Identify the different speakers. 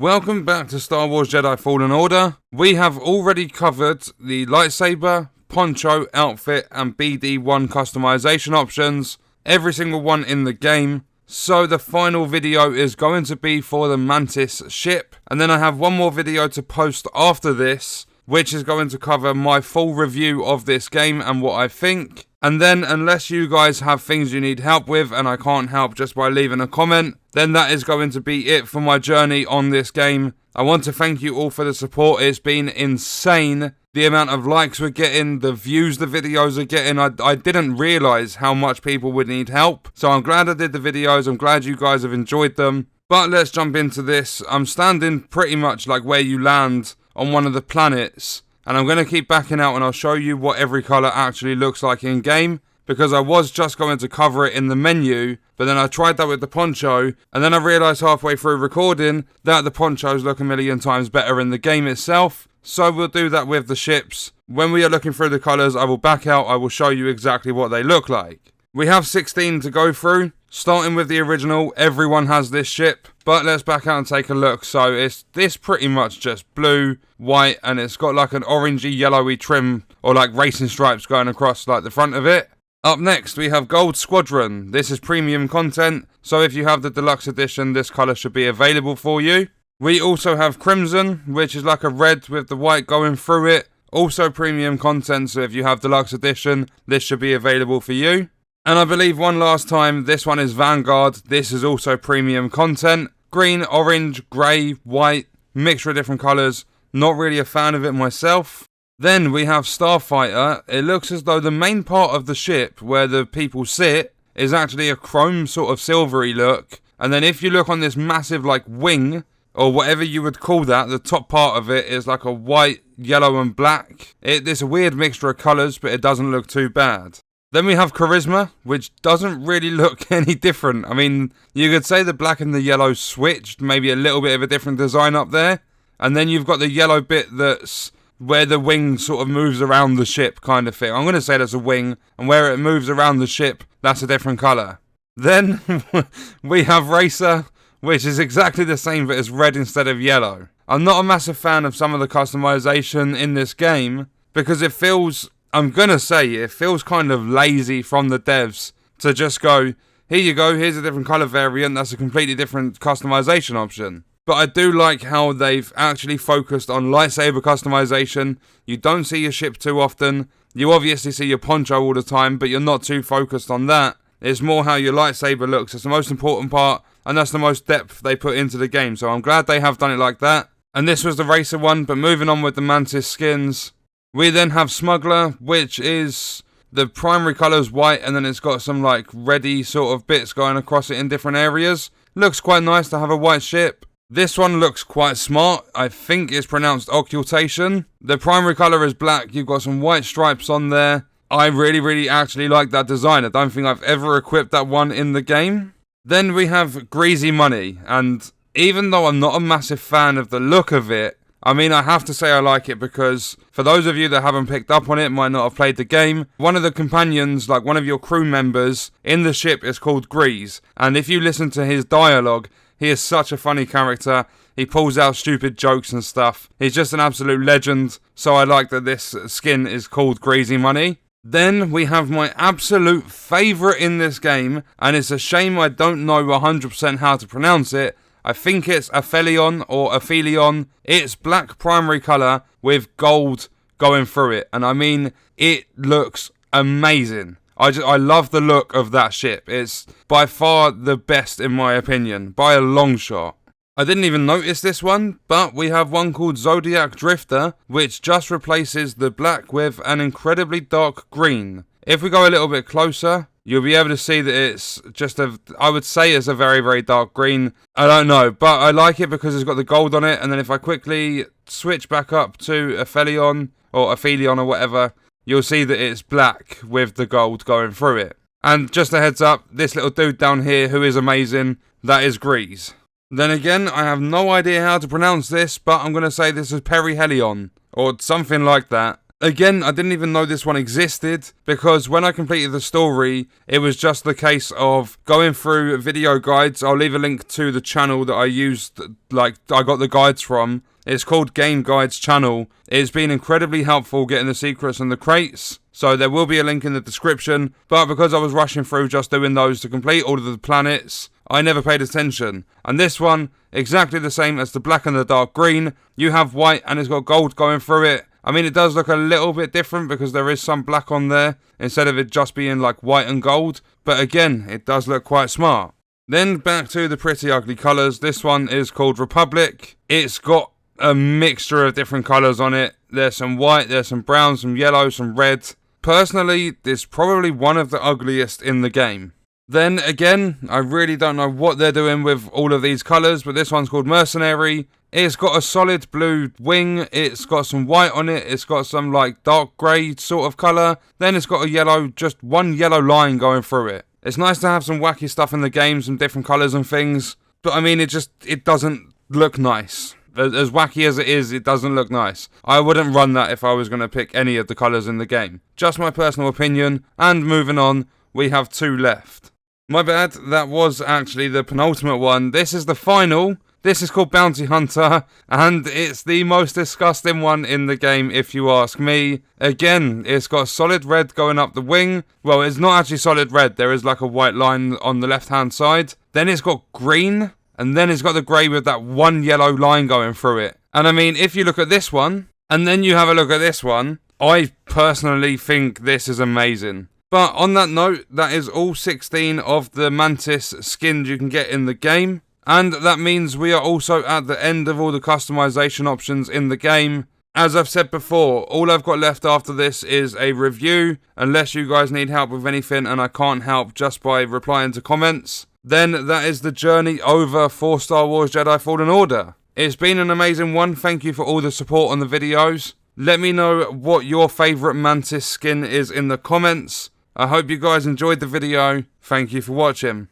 Speaker 1: Welcome back to Star Wars Jedi Fallen Order. We have already covered the lightsaber, poncho, outfit and BD1 customization options, every single one in the game. So the final video is going to be for the Mantis Ship, and then I have one more video to post after this, which is going to cover my full review of this game and what I think. And then, unless you guys have things you need help with and I can't help just by leaving a comment, then that is going to be it for my journey on this game. I want to thank you all for the support. It's been insane. The amount of likes we're getting, the views the videos are getting. I didn't realise how much people would need help. So I'm glad I did the videos. I'm glad you guys have enjoyed them. But let's jump into this. I'm standing pretty much like where you land on one of the planets. And I'm going to keep backing out and I'll show you what every colour actually looks like in game. Because I was just going to cover it in the menu, but then I tried that with the poncho, and then I realised halfway through recording that the ponchos look a million times better in the game itself. So we'll do that with the ships. When we are looking through the colours, I will back out, I will show you exactly what they look like. We have 16 to go through. Starting with the original, everyone has this ship, but let's back out and take a look. So it's this pretty much just blue, white, and it's got like an orangey yellowy trim, or like racing stripes going across like the front of it. Up next, we have Gold Squadron. This is premium content, so if you have the deluxe edition, this colour should be available for you. We also have Crimson, which is like a red with the white going through it. Also premium content, so if you have deluxe edition, this should be available for you. And I believe one last time, this one is Vanguard. This is also premium content. Green, orange, grey, white, mixture of different colours. Not really a fan of it myself. Then we have Starfighter. It looks as though the main part of the ship, where the people sit, is actually a chrome sort of silvery look. And then if you look on this massive like wing, or whatever you would call that, the top part of it is like a white, yellow and black. It's a weird mixture of colours, but it doesn't look too bad. Then we have Charisma, which doesn't really look any different. I mean, you could say the black and the yellow switched, maybe a little bit of a different design up there. And then you've got the yellow bit that's where the wing sort of moves around the ship kind of thing. I'm going to say that's a wing, and where it moves around the ship, that's a different colour. Then we have Racer, which is exactly the same but it's red instead of yellow. I'm not a massive fan of some of the customization in this game, because it feels, I'm going to say, it feels kind of lazy from the devs to just go, here you go, here's a different colour variant, that's a completely different customization option. But I do like how they've actually focused on lightsaber customization. You don't see your ship too often. You obviously see your poncho all the time, but you're not too focused on that. It's more how your lightsaber looks. It's the most important part, and that's the most depth they put into the game. So I'm glad they have done it like that. And this was the Racer one, but moving on with the Mantis skins. We then have Smuggler, which is the primary colour is white, and then it's got some like reddy sort of bits going across it in different areas. Looks quite nice to have a white ship. This one looks quite smart. I think it's pronounced occultation. The primary colour is black. You've got some white stripes on there. I really actually like that design. I don't think I've ever equipped that one in the game. Then we have Greasy Money. And even though I'm not a massive fan of the look of it, I mean, I have to say I like it because for those of you that haven't picked up on it, might not have played the game, one of the companions, like one of your crew members in the ship is called Grease. And if you listen to his dialogue, he is such a funny character. He pulls out stupid jokes and stuff. He's just an absolute legend. So I like that this skin is called Greasy Money. Then we have my absolute favourite in this game. And it's a shame I don't know 100% how to pronounce it. I think it's Aphelion or Aphelion. It's black primary colour with gold going through it. And I mean, it looks amazing. I love the look of that ship. It's by far the best in my opinion, by a long shot. I didn't even notice this one, but we have one called Zodiac Drifter, which just replaces the black with an incredibly dark green. If we go a little bit closer, you'll be able to see that it's just I would say it's a very dark green. I don't know, but I like it because it's got the gold on it, and then if I quickly switch back up to Aphelion or whatever, you'll see that it's black with the gold going through it. And just a heads up, this little dude down here who is amazing, that is Grease. Then again, I have no idea how to pronounce this, but I'm going to say this is Perihelion, or something like that. Again, I didn't even know this one existed, because when I completed the story, it was just the case of going through video guides. I'll leave a link to the channel that I used, like, I got the guides from. It's called Game Guides channel. It's been incredibly helpful getting the secrets and the crates, so there will be a link in the description, but because I was rushing through just doing those to complete all of the planets, I never paid attention. And this one, exactly the same as the black and the dark green. You have white and it's got gold going through it. I mean, it does look a little bit different because there is some black on there instead of it just being like white and gold. But again, it does look quite smart. Then back to the pretty ugly colours. This one is called Republic. It's got a mixture of different colours on it. There's some white, there's some brown, some yellow, some red. Personally, it's probably one of the ugliest in the game. Then again, I really don't know what they're doing with all of these colours, but this one's called Mercenary. It's got a solid blue wing, it's got some white on it, it's got some like dark grey sort of colour, then it's got a yellow, just one yellow line going through it. It's nice to have some wacky stuff in the game, some different colours and things, but I mean it doesn't look nice. As wacky as it is, it doesn't look nice. I wouldn't run that if I was going to pick any of the colours in the game. Just my personal opinion, and moving on, we have 2 left. My bad, that was actually the penultimate one. This is the final. This is called Bounty Hunter, and it's the most disgusting one in the game if you ask me. Again, it's got solid red going up the wing. Well, it's not actually solid red, there is like a white line on the left hand side. Then it's got green, and then it's got the grey with that one yellow line going through it. And I mean, if you look at this one, and then you have a look at this one, I personally think this is amazing. But on that note, that is all 16 of the Mantis skins you can get in the game. And that means we are also at the end of all the customization options in the game. As I've said before, all I've got left after this is a review, unless you guys need help with anything and I can't help just by replying to comments. Then that is the journey over for Star Wars Jedi Fallen Order. It's been an amazing one, thank you for all the support on the videos. Let me know what your favourite Mantis skin is in the comments. I hope you guys enjoyed the video, thank you for watching.